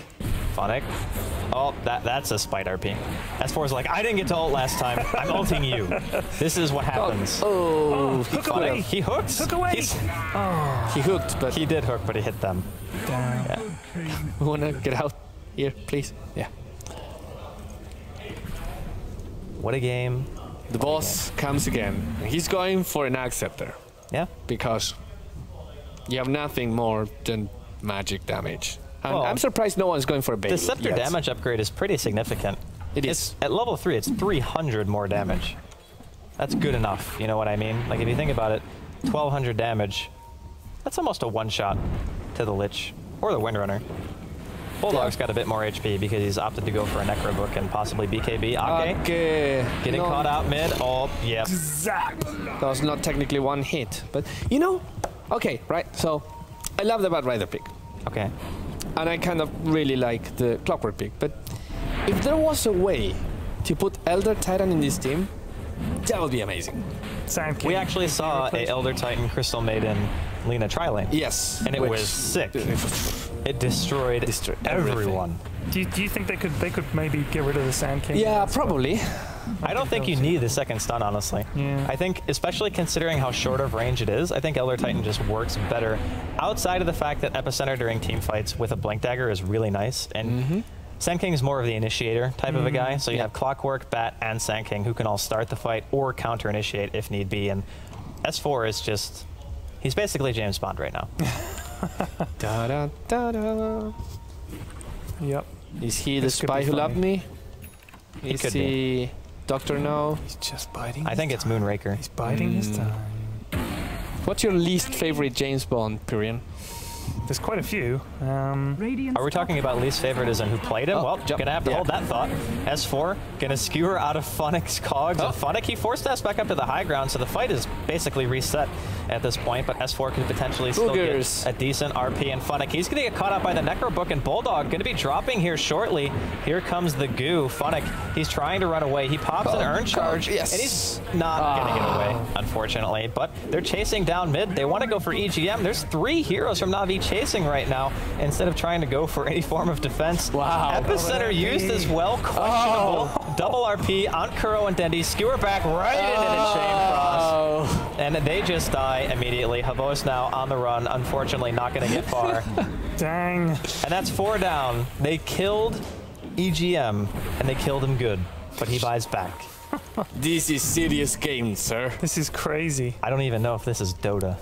B: Funnick. Oh, that's a spite RP. S4 is like, I didn't get to ult last time. I'm ulting you. This is what happens.
E: Oh, hook away.
B: He hooked.
E: Hook away.
C: He hooked, but...
B: He did hook, but he hit them.
E: Damn.
B: Yeah.
C: We want to get out here, please. Yeah.
B: What a game.
C: The boss comes again. He's going for an Acceptor.
B: Yeah.
C: Because you have nothing more than magic damage. And
B: well,
C: I'm surprised no one's going for a bait.
B: The Scepter damage upgrade is pretty significant.
C: It is.
B: At level 3, it's 300 more damage. That's good enough, you know what I mean? Like, if you think about it, 1200 damage, that's almost a one-shot to the Lich or the Windrunner. Bulldog's got a bit more HP because he's opted to go for a Necro Book and possibly BKB. Okay. Getting caught out mid. Oh, yep.
C: That was not technically one hit. But, you know, okay, right. So, I love the Bad Rider pick.
B: Okay.
C: And I kind of really like the Clockwork pick. But if there was a way to put Elder Titan in this team, that would be amazing.
B: We actually saw a Elder Titan Crystal Maiden Lina tri-lane.
C: Yes.
B: And it was sick. It destroyed everyone.
E: Do you think they could maybe get rid of the Sand King?
C: Yeah, probably.
B: I don't think you need the second stun, honestly.
E: Yeah.
B: I think, especially considering how short of range it is, I think Elder Titan just works better. Outside of the fact that Epicenter during team fights with a Blink Dagger is really nice, and Sand King is more of the initiator type of a guy, so you have Clockwork, Bat, and Sand King who can all start the fight or counter-initiate if need be, and S4 is just... He's basically James Bond right now.
C: Da da da da.
E: Yep.
C: Is he the spy who loved me? Is he Dr. No?
E: He's just biding.
B: I think it's Moonraker.
E: He's biding his time.
C: What's your least favorite James Bond, Pyrian?
E: There's quite a few.
B: Are we talking about least favorite as in who played him? Well, gonna have to hold that thought. S4 gonna skewer out of Funnick's cogs. And Funnick, he forced us back up to the high ground, so the fight is basically reset at this point, but S4 could potentially still get a decent RP. And Funnick, he's gonna get caught out by the Necro Book, and Bulldog gonna be dropping here shortly. Here comes the goo. Funnick, he's trying to run away. He pops an Urn Charge, and he's not gonna get away, unfortunately. But they're chasing down mid. They want to go for EGM. There's 3 heroes from NaVI chasing right now instead of trying to go for any form of defense.
C: Wow.
B: Epicenter used as well. Questionable. Double RP on Kuro and Dendi. Skewer back right into the chain cross. And they just die immediately. Havos now on the run. Unfortunately, not going to get far.
E: Dang.
B: And that's 4 down. They killed EGM, and they killed him good. But he buys back.
C: This is serious game, sir.
E: This is crazy.
B: I don't even know if this is Dota.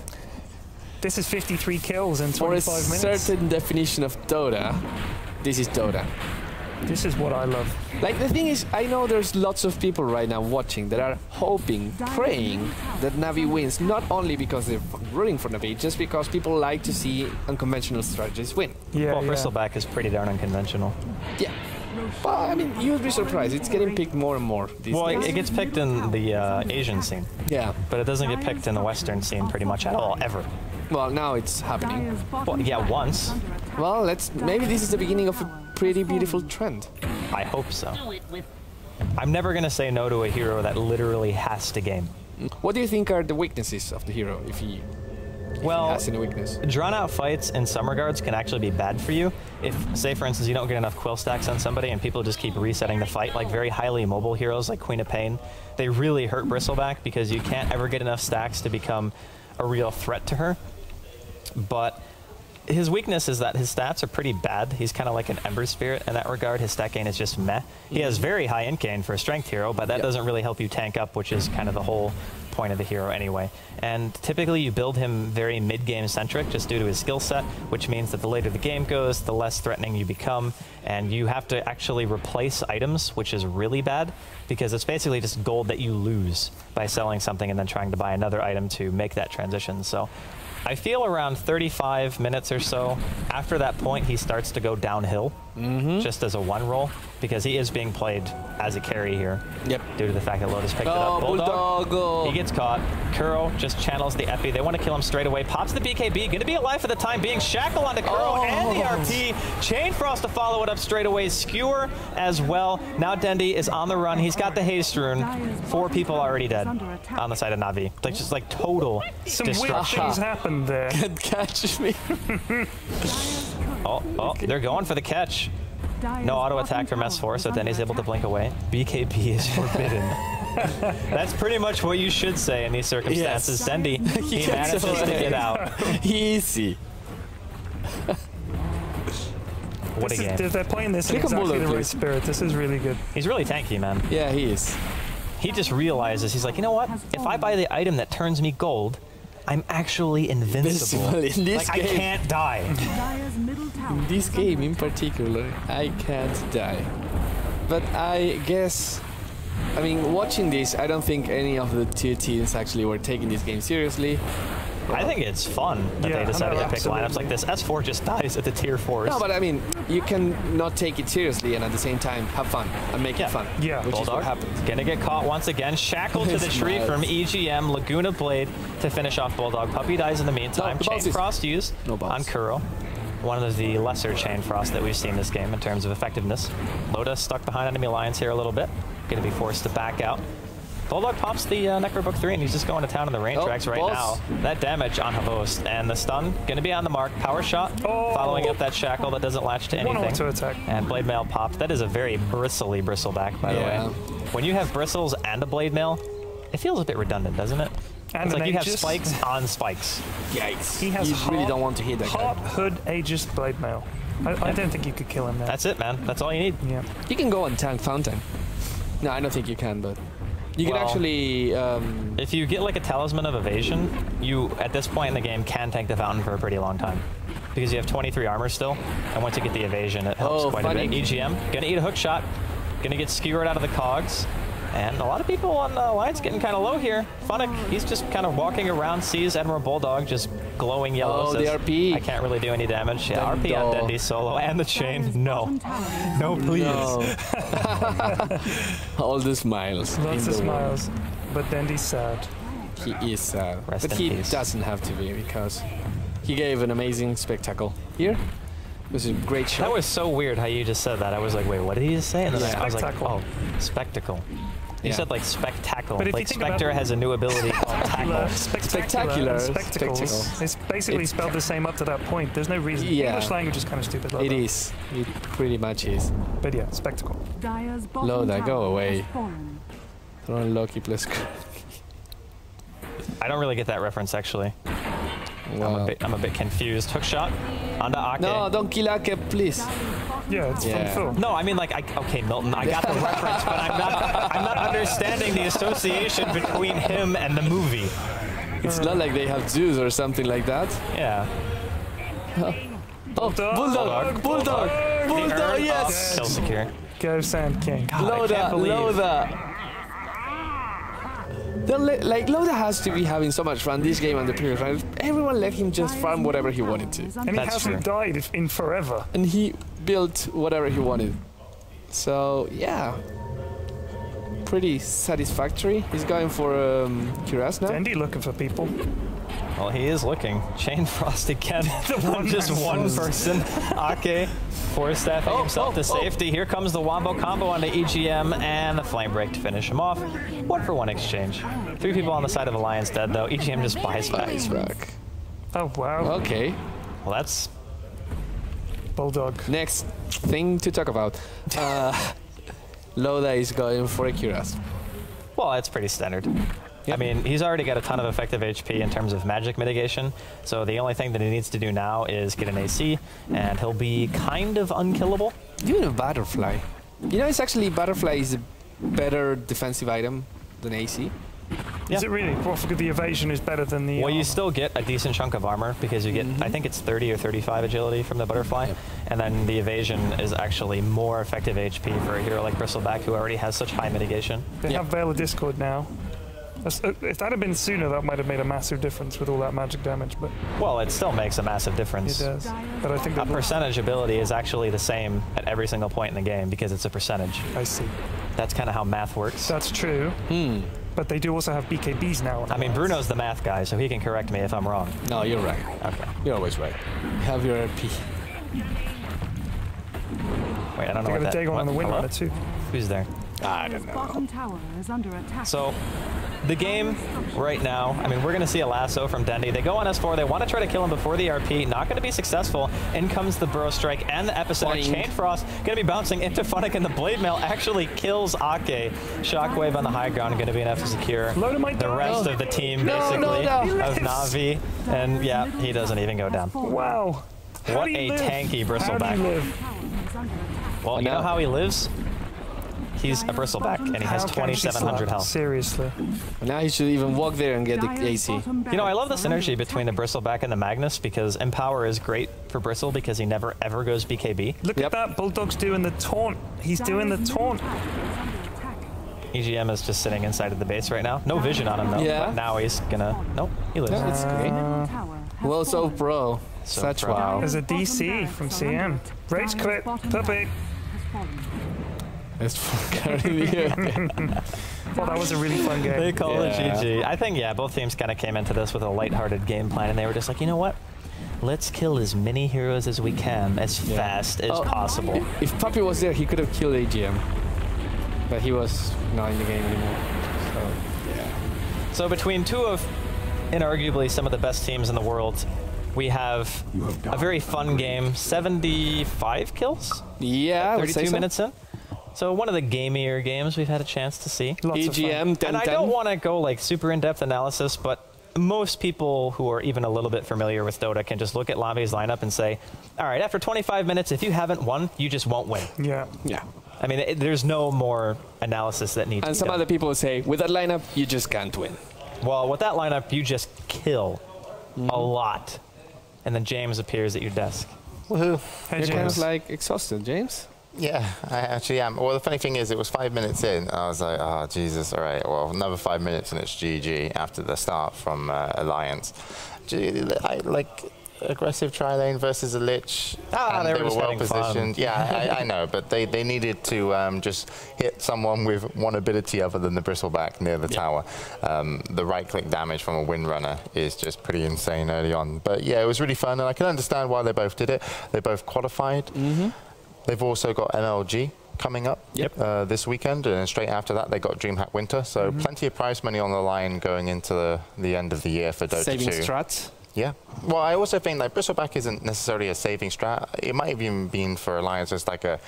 E: This is 53 kills in 25 minutes.
C: For a certain definition of Dota, this is Dota.
E: This is what I love.
C: Like, the thing is, I know there's lots of people right now watching that are hoping, praying that NaVI wins, not only because they're rooting for NaVI, just because people like to see unconventional strategies win.
E: Yeah,
B: well, Bristleback is pretty darn unconventional.
C: Yeah. But, I mean, you'd be surprised. It's getting picked more and more these days.
B: It gets picked in the Asian scene.
C: Yeah.
B: But it doesn't get picked in the Western scene pretty much at all, ever.
C: Well, now it's happening.
B: Well, yeah, once.
C: Well, maybe this is the beginning of a pretty beautiful trend.
B: I hope so. I'm never going to say no to a hero that literally has to game.
C: What do you think are the weaknesses of the hero, if he has any weakness?
B: Drawn-out fights in some regards can actually be bad for you. If, say, for instance, you don't get enough quill stacks on somebody and people just keep resetting the fight, like very highly mobile heroes like Queen of Pain, they really hurt Bristleback because you can't ever get enough stacks to become a real threat to her. But his weakness is that his stats are pretty bad. He's kind of like an Ember Spirit in that regard. His stat gain is just meh. He has very high int gain for a strength hero, but that doesn't really help you tank up, which is kind of the whole point of the hero anyway. And typically you build him very mid-game centric just due to his skill set, which means that the later the game goes, the less threatening you become, and you have to actually replace items, which is really bad, because it's basically just gold that you lose by selling something and then trying to buy another item to make that transition. So I feel around 35 minutes or so, after that point, he starts to go downhill. just as a one roll, because he is being played as a carry here.
C: Yep.
B: Due to the fact that Lotus picked it up.
C: Bulldog.
B: He gets caught. Kuro just channels the Epi. They want to kill him straight away. Pops the BKB. Going to be alive for the time being. Shackle onto Kuro and the RP. Chain Frost to follow it up straight away. Skewer as well. Now Dendi is on the run. He's got the haste rune. 4 people already dead on the side of NaVI. Like just like total destruction.
E: Weird things happened there.
C: Can't catch me.
B: Oh, they're going for the catch. No auto attack from S4, so Dendi's able to blink away. BKB is forbidden. That's pretty much what you should say in these circumstances. Yes. Dendi, he manages to get out.
C: Easy.
B: What a game.
E: They're playing this in exactly the right spirit. This is really good.
B: He's really tanky, man.
C: Yeah, he is.
B: He just realizes, he's like, you know what? If I buy the item that turns me gold, I'm actually invincible.
C: In this
B: like,
C: game.
B: I can't die.
C: In this game in particular, I can't die. But I guess, I mean, watching this, I don't think any of the 2 teams actually were taking this game seriously.
B: I think it's fun that they decided to pick lineups like this. S4 just dies at the tier 4s.
C: No, but I mean, you can not take it seriously and at the same time have fun and make it fun.
E: Yeah,
C: which
B: Bulldog
C: is what happens.
B: Gonna get caught once again. Shackled to the tree from EGM. Laguna Blade to finish off Bulldog. Puppy dies in the meantime. Chain Frost used on Kuro. One of the lesser Chain Frost that we've seen this game in terms of effectiveness. Lotus stuck behind enemy lines here a little bit. Gonna be forced to back out. Bulldog pops the Necrobook 3 and he's just going to town in the rain tracks right now. That damage on Havost and the stun going to be on the mark. Power shot following up that shackle that doesn't latch to anything.
E: Auto attack.
B: And blade mail popped. That is a very bristly bristleback, by the way. When you have bristles and a blade mail, it feels a bit redundant, doesn't it?
E: And
B: it's like you have spikes on spikes.
C: Yikes.
E: He has
C: you really don't want to hit that
E: Heart, Hood, Aegis, blade mail. I don't think you could kill him there.
B: That's it, man. That's all you need.
E: Yeah.
C: You can go on tank fountain. No, I don't think you can, but you can actually...
B: if you get like a talisman of evasion, you, at this point in the game, can tank the fountain for a pretty long time. Because you have 23 armor still, and once you get the evasion, it helps quite a bit. EGM, gonna eat a hook shot, gonna get skewered out of the cogs. And a lot of people on the line's getting kind of low here. Funnick, he's just kind of walking around, sees Admiral Bulldog just glowing yellow.
C: The RP.
B: I can't really do any damage. Yeah, RP on Dendi solo and the chain. No. No, please. No.
C: All the smiles.
E: Lots of smiles. But Dendi's sad.
C: He is sad.
B: Rest
C: but he doesn't have to be, because he gave an amazing spectacle here. It was a great shot.
B: That was so weird how you just said that. I was like, wait, what did he just say? And then I was like, oh, spectacle. You said like spectacle.
E: But if
B: like
E: you think
B: Spectre has a new ability called tackle.
C: Spectacular.
E: Spectacles. It's basically spelled the same up to that point. There's no reason. English language is kind of stupid.
C: It is. It pretty much is.
E: But yeah, spectacle.
C: Loda, go away. Don't Loki, please.
B: I don't really get that reference, actually.
C: Wow.
B: I'm a bit confused. Hook shot onto Ake.
C: No, don't kill Ake, please.
E: Yeah, it's from Phil.
B: No, I mean like, okay, Milton, I got the reference, but I'm not understanding the association between him and the movie.
C: It's not like they have Zeus or something like that.
B: Yeah.
C: Bulldog, yes.
B: Kill secure.
E: Go Sand King.
C: Loda. Loda has to be having so much fun this game and the previous round. Everyone let him just farm whatever he wanted to.
E: And he hasn't died in forever.
C: And he built whatever he wanted. So, yeah. Pretty satisfactory. He's going for Cuirass now.
E: Dendi looking for people.
B: Well, he is looking. Chain Frost again. Just one person. Ake force-staffing himself to safety. Here comes the Wombo combo onto EGM and the Flame Break to finish him off. 1-for-1 exchange. 3 people on the side of Alliance dead, though. EGM just buys back.
E: Oh, wow.
C: Okay.
B: Well, that's...
E: Bulldog.
C: Next thing to talk about. Loda is going for a Cuirass.
B: Well, that's pretty standard. I mean, he's already got a ton of effective HP in terms of magic mitigation, so the only thing that he needs to do now is get an AC, and he'll be kind of unkillable.
C: Even a Butterfly. You know, it's actually Butterfly is a better defensive item than AC.
E: Is it really? Well, the evasion is better than the...
B: Well, you still get a decent chunk of armor because you get, I think it's 30 or 35 agility from the Butterfly, and then the evasion is actually more effective HP for a hero like Bristleback who already has such high mitigation.
E: They have Veil of Discord now. If that had been sooner, that might have made a massive difference with all that magic damage. But
B: well, it still makes a massive difference.
E: It does. But I think
B: a percentage ability is actually the same at every single point in the game because it's a percentage.
E: I see.
B: That's kind of how math works.
E: That's true. But they do also have BKBs now.
B: I mean, Bruno's the math guy, so he can correct me if I'm wrong.
C: No, you're right.
B: Okay.
C: You're always right. Have your RP.
B: Wait, I don't know what that...
E: They got a Dagon on the Windrunner too.
B: Who's there?
C: I don't know.
D: Bottom tower is under attack.
B: So, the game right now, I mean, we're going to see a lasso from Dendi. They go on S4. They want to try to kill him before the RP. Not going to be successful. In comes the Burrow Strike and the Epicenter. Chain Frost going to be bouncing into Funnick, and the Blade Mail actually kills Ake. Shockwave on the high ground going to be enough to secure the rest of the team, basically, of NaVI. And, yeah, he doesn't even go down.
E: Wow.
B: What a tanky Bristleback. Well, you know how he lives? He's a Bristleback, and he has 2,700 health.
E: Seriously.
C: Now he should even walk there and get the AC.
B: You know, I love the synergy between the Bristleback and the Magnus, because Empower is great for Bristle because he never ever goes BKB.
E: Look at that, Bulldog's doing the taunt. He's doing the taunt.
B: EGM is just sitting inside of the base right now. No vision on him though.
C: Yeah.
B: But now he's gonna... Nope, he lives.
C: That's great. Well, so pro.
B: So
C: Such
B: pro.
C: wow.
E: There's a DC from CM. Rage quit. Puppy.
C: It's fucking
E: Well, that was a really fun game.
B: They call it GG. I think, yeah, both teams kind of came into this with a lighthearted game plan, and they were just like, you know what? Let's kill as many heroes as we can, as fast as possible.
C: If Puppy was there, he could have killed AGM. But he was not in the game anymore. So, yeah.
B: So between two of, inarguably, some of the best teams in the world, we have a very fun game. 75 kills?
C: Yeah,
B: 32 minutes in. So one of the gamier games we've had a chance to see.
C: EGM, 10-10.
B: And I don't want to go like super in-depth analysis, but most people who are even a little bit familiar with Dota can just look at NaVI's lineup and say, all right, after 25 minutes, if you haven't won, you just won't win.
E: Yeah.
C: Yeah.
B: I mean, there's no more analysis that needs to be done.
C: And some other people say, with that lineup, you just can't win.
B: Well, with that lineup, you just kill a lot. And then James appears at your desk.
A: Woohoo.
E: Hey,
C: You're kind
E: James.
C: of like exhausted, James.
A: Yeah, I actually am. Well, the funny thing is, it was 5 minutes in. And I was like, oh, Jesus, all right, well, another 5 minutes and it's GG after the start from Alliance. I like aggressive tri-lane versus a Lich.
B: Ah,
A: and
B: they were
A: well
B: having
A: positioned.
B: fun.
A: Yeah, I know, but they needed to just hit someone with one ability other than the Bristleback near the tower. The right-click damage from a Windrunner is just pretty insane early on. But yeah, it was really fun, and I can understand why they both did it. They both qualified. They've also got MLG coming up this weekend, and then straight after that they got DreamHack Winter. So plenty of prize money on the line going into the end of the year for Dota 2.
C: Saving strats.
A: Yeah. Well, I also think like Bristleback isn't necessarily a saving strat. It might have even been for Alliance as like a...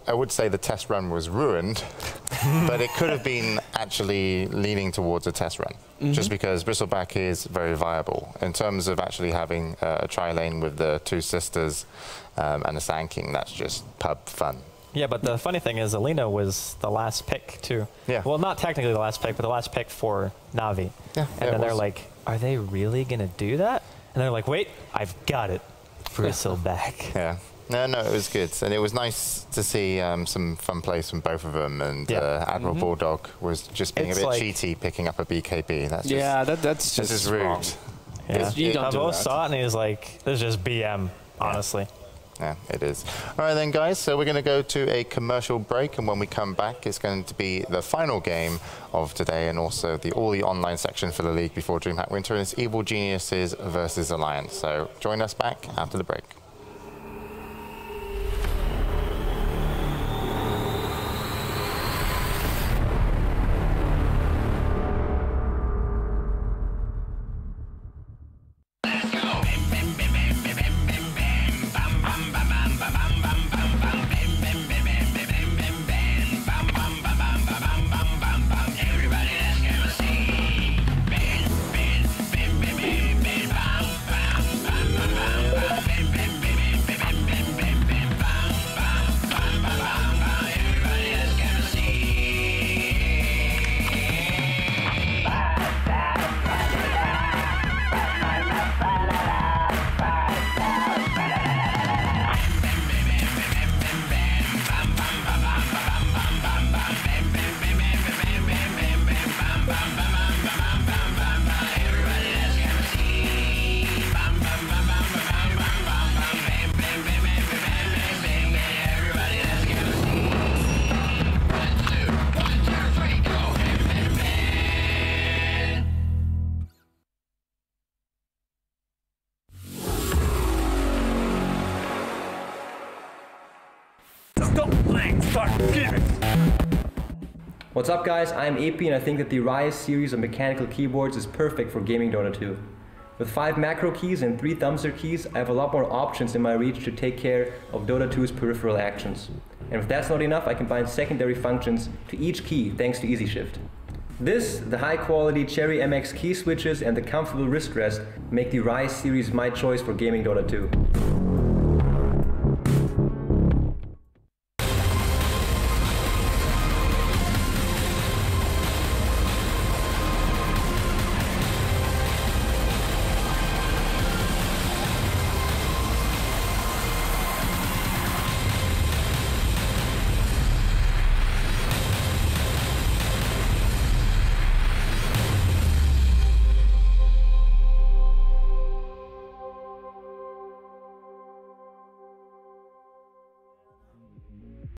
A: I would say the test run was ruined, but it could have been actually leaning towards a test run, just because Bristleback is very viable in terms of actually having a tri-lane with the two sisters and a Sand King. That's just pub fun.
B: Yeah, but the funny thing is, Alina was the last pick, too.
A: Yeah.
B: Well, not technically the last pick, but the last pick for NaVI.
A: Yeah,
B: and then they're like, are they really going to do that? And they're like, wait, I've got it. Bristleback.
A: Yeah. No, it was good. And it was nice to see some fun plays from both of them. And Admiral Bulldog was just being a bit cheaty, picking up a BKB. That's just,
C: that's just
A: rude.
C: wrong.
B: Yeah.
C: You don't do
B: Pavo
C: that.
B: saw it, and he was like, this is just BM, honestly.
A: Yeah, it is. All right then, guys, so we're going to go to a commercial break, and when we come back, it's going to be the final game of today and also all the online section for the league before DreamHack Winter, and it's Evil Geniuses versus Alliance. So join us back after the break.
F: What's up guys, I'm AP and I think that the Rise series of mechanical keyboards is perfect for gaming Dota 2. With 5 macro keys and 3 thumbstick keys, I have a lot more options in my reach to take care of Dota 2's peripheral actions. And if that's not enough, I can bind secondary functions to each key thanks to Easy Shift. This, the high quality Cherry MX key switches and the comfortable wrist rest make the Rise series my choice for gaming Dota 2.